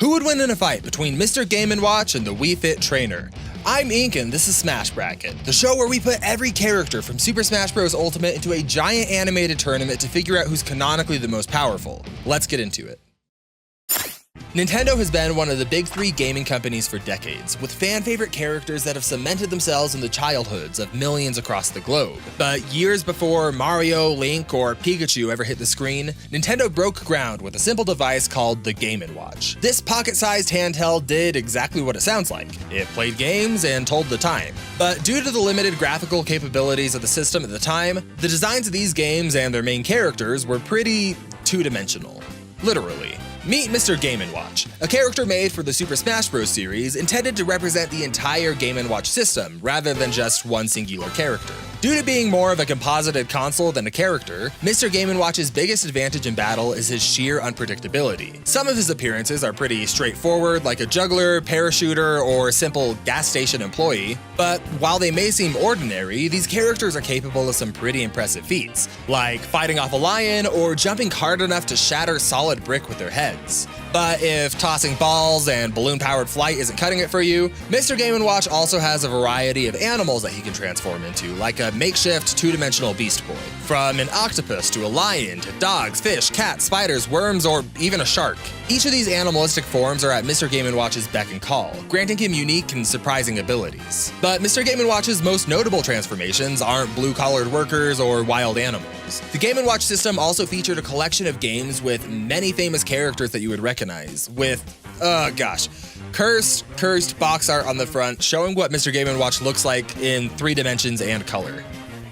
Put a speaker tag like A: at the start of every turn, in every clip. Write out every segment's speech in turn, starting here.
A: Who would win in a fight between Mr. Game & Watch and the Wii Fit Trainer? I'm Ink and this is Smash Bracket, the show where we put every character from Super Smash Bros. Ultimate into a giant animated tournament to figure out who's canonically the most powerful. Let's get into it. Nintendo has been one of the big three gaming companies for decades, with fan-favorite characters that have cemented themselves in the childhoods of millions across the globe. But years before Mario, Link, or Pikachu ever hit the screen, Nintendo broke ground with a simple device called the Game & Watch. This pocket-sized handheld did exactly what it sounds like. It played games and told the time. But due to the limited graphical capabilities of the system at the time, the designs of these games and their main characters were pretty two-dimensional. Literally. Meet Mr. Game & Watch, a character made for the Super Smash Bros. Series intended to represent the entire Game & Watch system, rather than just one singular character. Due to being more of a composited console than a character, Mr. Game & Watch's biggest advantage in battle is his sheer unpredictability. Some of his appearances are pretty straightforward, like a juggler, parachuter, or simple gas station employee, but while they may seem ordinary, these characters are capable of some pretty impressive feats, like fighting off a lion or jumping hard enough to shatter solid brick with their head. But if tossing balls and balloon-powered flight isn't cutting it for you, Mr. Game & Watch also has a variety of animals that he can transform into, like a makeshift two-dimensional Beast Boy. From an octopus to a lion to dogs, fish, cats, spiders, worms, or even a shark. Each of these animalistic forms are at Mr. Game & Watch's beck and call, granting him unique and surprising abilities. But Mr. Game & Watch's most notable transformations aren't blue-collared workers or wild animals. The Game & Watch system also featured a collection of games with many famous characters that you would recognize, with, cursed box art on the front showing what Mr. Game & Watch looks like in 3 dimensions and color.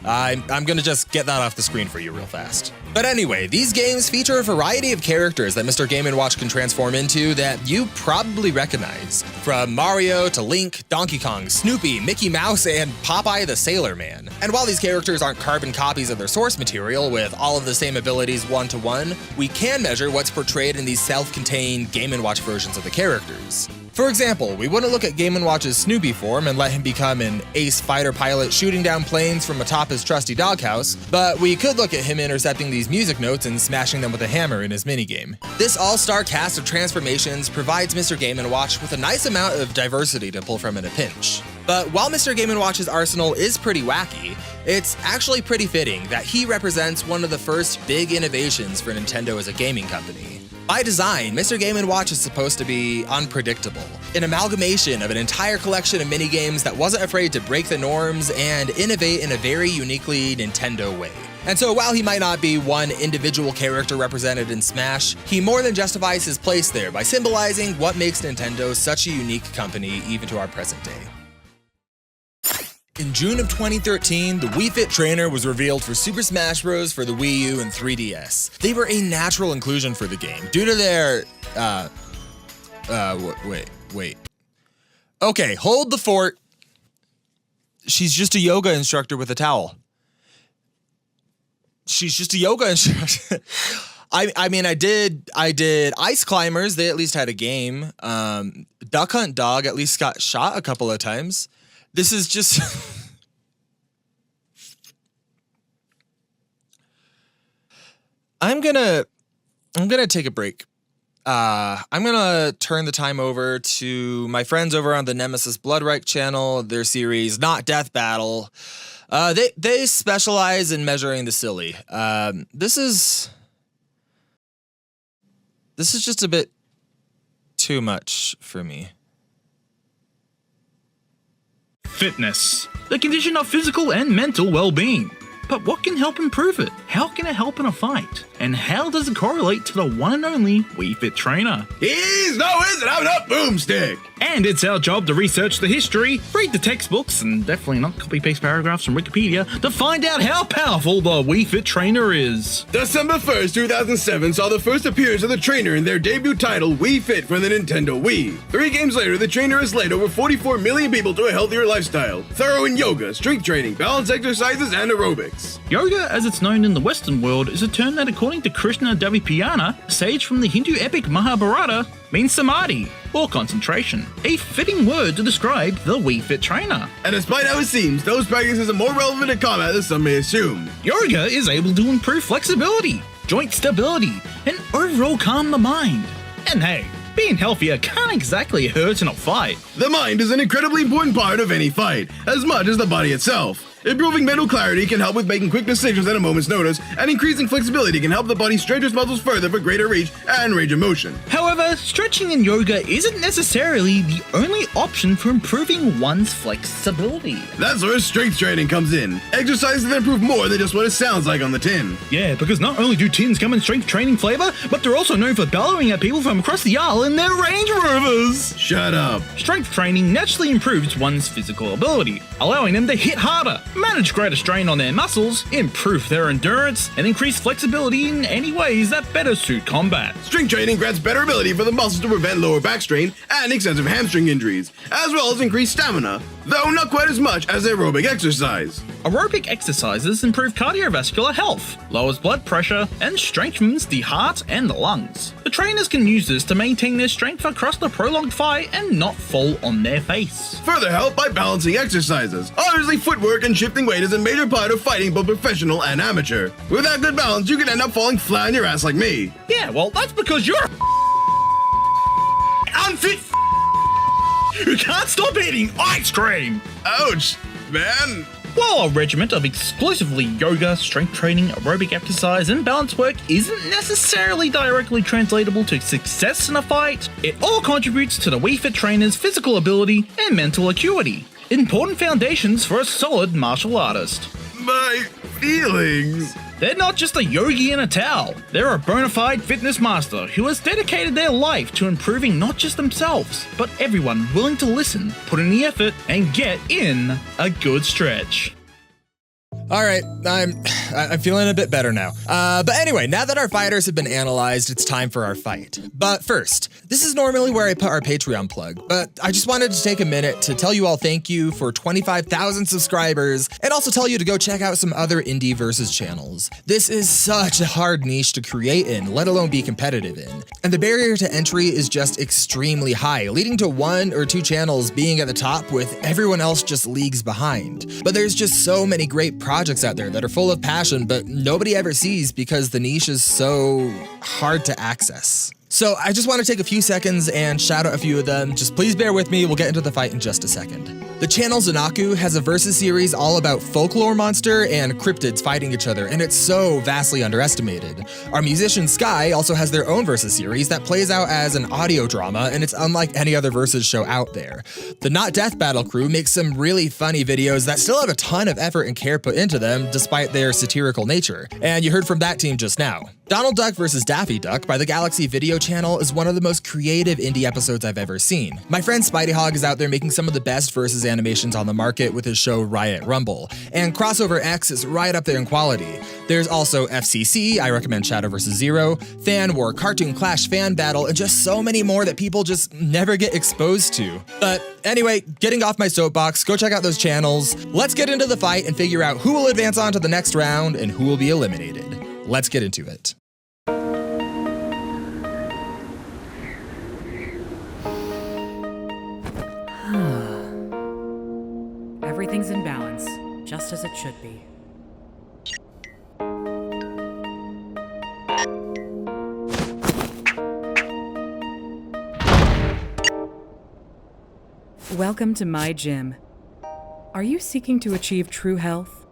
A: I'm gonna just get that off the screen for you real fast. But anyway, these games feature a variety of characters that Mr. Game & Watch can transform into that you probably recognize. From Mario to Link, Donkey Kong, Snoopy, Mickey Mouse, and Popeye the Sailor Man. And while these characters aren't carbon copies of their source material with all of the same abilities one-to-one, we can measure what's portrayed in these self-contained Game & Watch versions of the characters. For example, we wouldn't look at Game & Watch's Snoopy form and let him become an ace fighter pilot shooting down planes from atop his trusty doghouse, but we could look at him intercepting these music notes and smashing them with a hammer in his minigame. This all-star cast of transformations provides Mr. Game & Watch with a nice amount of diversity to pull from in a pinch. But while Mr. Game & Watch's arsenal is pretty wacky, it's actually pretty fitting that he represents one of the first big innovations for Nintendo as a gaming company. By design, Mr. Game & Watch is supposed to be unpredictable, an amalgamation of an entire collection of minigames that wasn't afraid to break the norms and innovate in a very uniquely Nintendo way. And so while he might not be one individual character represented in Smash, he more than justifies his place there by symbolizing what makes Nintendo such a unique company even to our present day. In June of 2013, the Wii Fit Trainer was revealed for Super Smash Bros. For the Wii U and 3DS. They were a natural inclusion for the game, due to their, wait. Okay, hold the fort. She's just a yoga instructor with a towel. She's just a yoga instructor. I mean, I did Ice Climbers, they at least had a game. Duck Hunt Dog at least got shot a couple of times. This is just... I'm gonna take a break. I'm gonna turn the time over to my friends over on the Nemesis Bloodreich channel, their series Not Death Battle. They specialize in measuring the silly. This is just a bit too much for me.
B: Fitness, the condition of physical and mental well-being. But what can help improve it? How can it help in a fight? And how does it correlate to the one and only Wii Fit Trainer?
C: He's no wizard, I'm a boomstick!
B: And it's our job to research the history, read the textbooks, and definitely not copy-paste paragraphs from Wikipedia, to find out how powerful the Wii Fit Trainer is.
C: December 1st, 2007 saw the first appearance of the trainer in their debut title, Wii Fit, for the Nintendo Wii. 3 games later, the trainer has led over 44 million people to a healthier lifestyle, thorough in yoga, strength training, balance exercises, and aerobics.
B: Yoga, as it's known in the Western world, is a term that, according to Krishna Davipayana, a sage from the Hindu epic Mahabharata, means samadhi, or concentration. A fitting word to describe the Wii Fit Trainer.
C: And despite how it seems, those practices are more relevant in combat than some may assume.
B: Yoga is able to improve flexibility, joint stability, and overall calm the mind. And hey, being healthier can't exactly hurt in a fight.
C: The mind is an incredibly important part of any fight, as much as the body itself. Improving mental clarity can help with making quick decisions at a moment's notice, and increasing flexibility can help the body stretch its muscles further for greater reach and range of motion.
B: However, stretching in yoga isn't necessarily the only option for improving one's flexibility.
C: That's where strength training comes in. Exercises that improve more than just what it sounds like on the tin.
B: Yeah, because not only do tins come in strength training flavor, but they're also known for bellowing at people from across the aisle in their Range Rovers.
C: Shut up.
B: Strength training naturally improves one's physical ability, allowing them to hit harder, manage greater strain on their muscles, improve their endurance, and increase flexibility in any ways that better suit combat.
C: Strength training grants better ability for the muscles to prevent lower back strain and excessive hamstring injuries, as well as increased stamina, though not quite as much as aerobic exercise.
B: Aerobic exercises improve cardiovascular health, lowers blood pressure, and strengthens the heart and the lungs. The trainers can use this to maintain their strength across the prolonged fight and not fall on their face.
C: Further help by balancing exercises. Obviously, footwork and shifting weight is a major part of fighting, both professional and amateur. Without good balance, you can end up falling flat on your ass like me.
B: Yeah, well, that's because you're unfit who can't stop eating ice cream.
C: Ouch, man.
B: While a regiment of exclusively yoga, strength training, aerobic exercise, and balance work isn't necessarily directly translatable to success in a fight, it all contributes to the Wii Fit Trainer's physical ability and mental acuity. Important foundations for a solid martial artist.
C: My feelings.
B: They're not just a yogi in a towel. They're a bona fide fitness master who has dedicated their life to improving not just themselves, but everyone willing to listen, put in the effort, and get in a good stretch.
A: All right, I'm feeling a bit better now. But anyway, now that our fighters have been analyzed, it's time for our fight. But first, this is normally where I put our Patreon plug, but I just wanted to take a minute to tell you all thank you for 25,000 subscribers, and also tell you to go check out some other indie versus channels. This is such a hard niche to create in, let alone be competitive in. And the barrier to entry is just extremely high, leading to 1 or 2 channels being at the top with everyone else just leagues behind. But there's just so many great projects out there that are full of passion, but nobody ever sees because the niche is so hard to access. So I just want to take a few seconds and shout out a few of them. Just please bear with me, we'll get into the fight in just a second. The channel Zanaku has a versus series all about folklore monster and cryptids fighting each other, and it's so vastly underestimated. Our musician Sky also has their own versus series that plays out as an audio drama, and it's unlike any other versus show out there. The Not Death Battle crew makes some really funny videos that still have a ton of effort and care put into them despite their satirical nature, and you heard from that team just now. Donald Duck vs. Daffy Duck by the Galaxy Video Channel is one of the most creative indie episodes I've ever seen. My friend Spidey Hog is out there making some of the best versus animations on the market with his show Riot Rumble, and Crossover X is right up there in quality. There's also FCC, I recommend Shadow vs. Zero, Fan War, Cartoon Clash Fan Battle, and just so many more that people just never get exposed to. But anyway, getting off my soapbox, go check out those channels. Let's get into the fight and figure out who will advance on to the next round and who will be eliminated. Let's get into it.
D: Everything's in balance, just as it should be. Welcome to my gym. Are you seeking to achieve true health?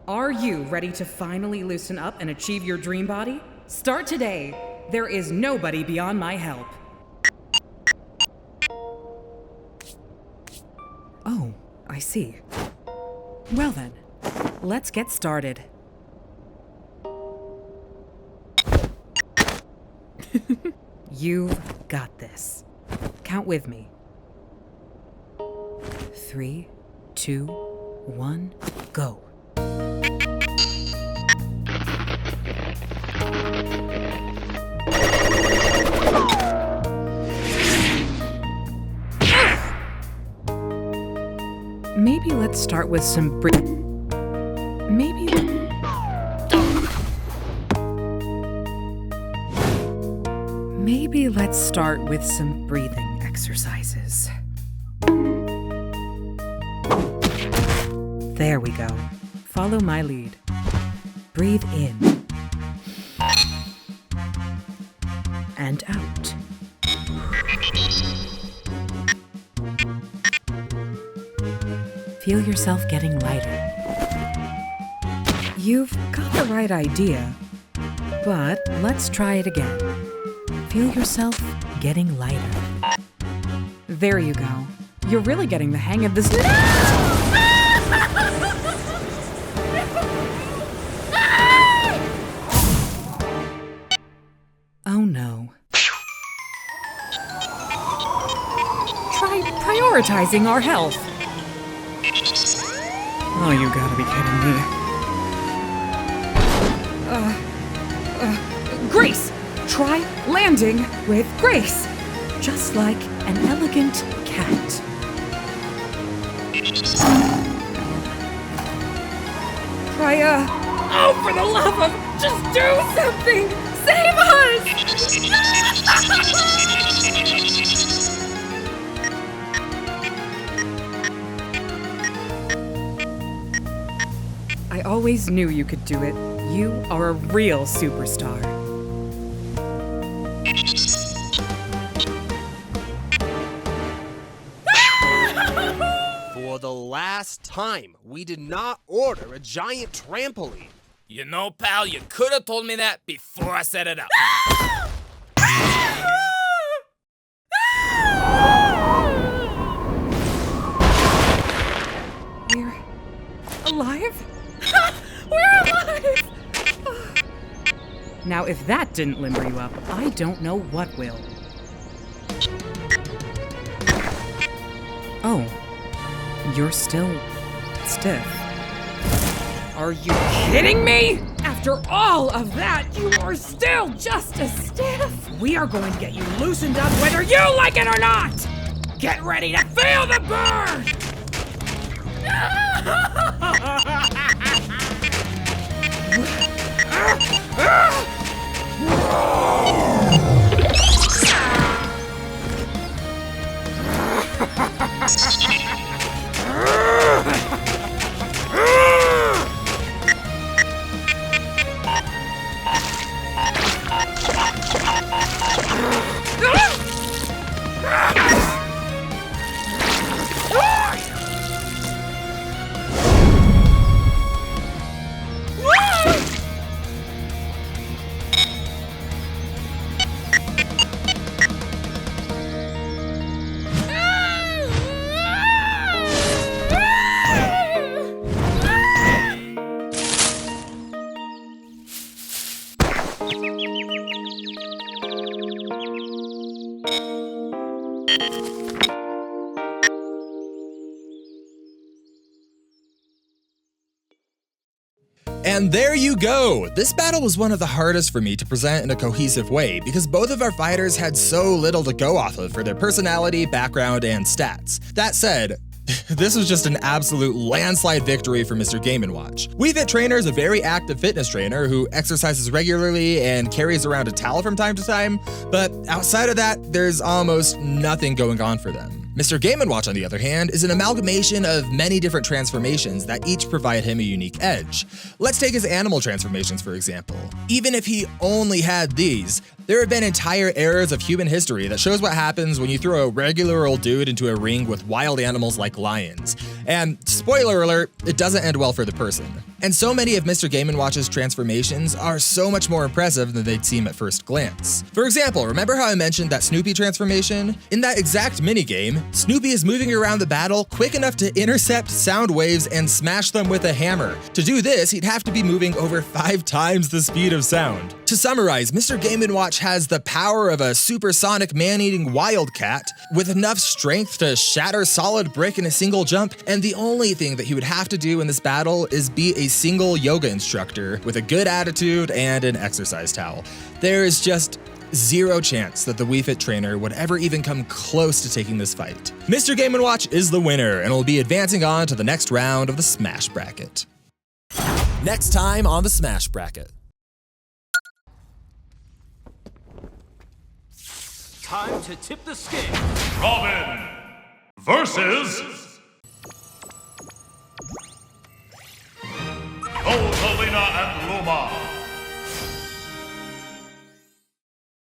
D: Are you ready to finally loosen up and achieve your dream body? Start today. There is nobody beyond my help. Oh, I see. Well then, let's get started. You've got this. Count with me. 3, 2, 1, go. Maybe let's start with some Maybe let's start with some breathing exercises. There we go. Follow my lead. Breathe in. and out. Feel yourself getting lighter. You've got the right idea, but let's try it again. Feel yourself getting lighter. There you go. You're really getting the hang of this. Oh no. Try prioritizing our health. Oh, you gotta be kidding me. Grace! Try landing with grace. Just like an elegant cat. Try, oh, for the love of, just do something! Save us! I always knew you could do it. You are a real superstar.
E: For the last time, we did not order a giant trampoline.
F: You know, pal, you could have told me that before I set it up.
D: We're alive? We're alive! Now, if that didn't limber you up, I don't know what will. Oh, you're still stiff. Are you kidding me? After all of that, you are still just as stiff. We are going to get you loosened up whether you like it or not. Get ready to feel the burn!
A: And there you go! This battle was one of the hardest for me to present in a cohesive way because both of our fighters had so little to go off of for their personality, background, and stats. That said, this was just an absolute landslide victory for Mr. Game & Watch. Wii Fit Trainer is a very active fitness trainer who exercises regularly and carries around a towel from time to time, but outside of that, there's almost nothing going on for them. Mr. Game & Watch, on the other hand, is an amalgamation of many different transformations that each provide him a unique edge. Let's take his animal transformations, for example. Even if he only had these, there have been entire eras of human history that shows what happens when you throw a regular old dude into a ring with wild animals like lions. And spoiler alert, it doesn't end well for the person. And so many of Mr. Game & Watch's transformations are so much more impressive than they'd seem at first glance. For example, remember how I mentioned that Snoopy transformation? In that exact minigame, Snoopy is moving around the battle quick enough to intercept sound waves and smash them with a hammer. To do this, he'd have to be moving over 5 times the speed of sound. To summarize, Mr. Game & Watch has the power of a supersonic man-eating wildcat with enough strength to shatter solid brick in a single jump, and the only thing that he would have to do in this battle is be a single yoga instructor with a good attitude and an exercise towel. There is just zero chance that the Wii Fit Trainer would ever even come close to taking this fight. Mr. Game & Watch is the winner and will be advancing on to the next round of the Smash Bracket. Next time on the Smash Bracket.
F: Time to tip the scale.
G: Robin versus Rosalina and Luma.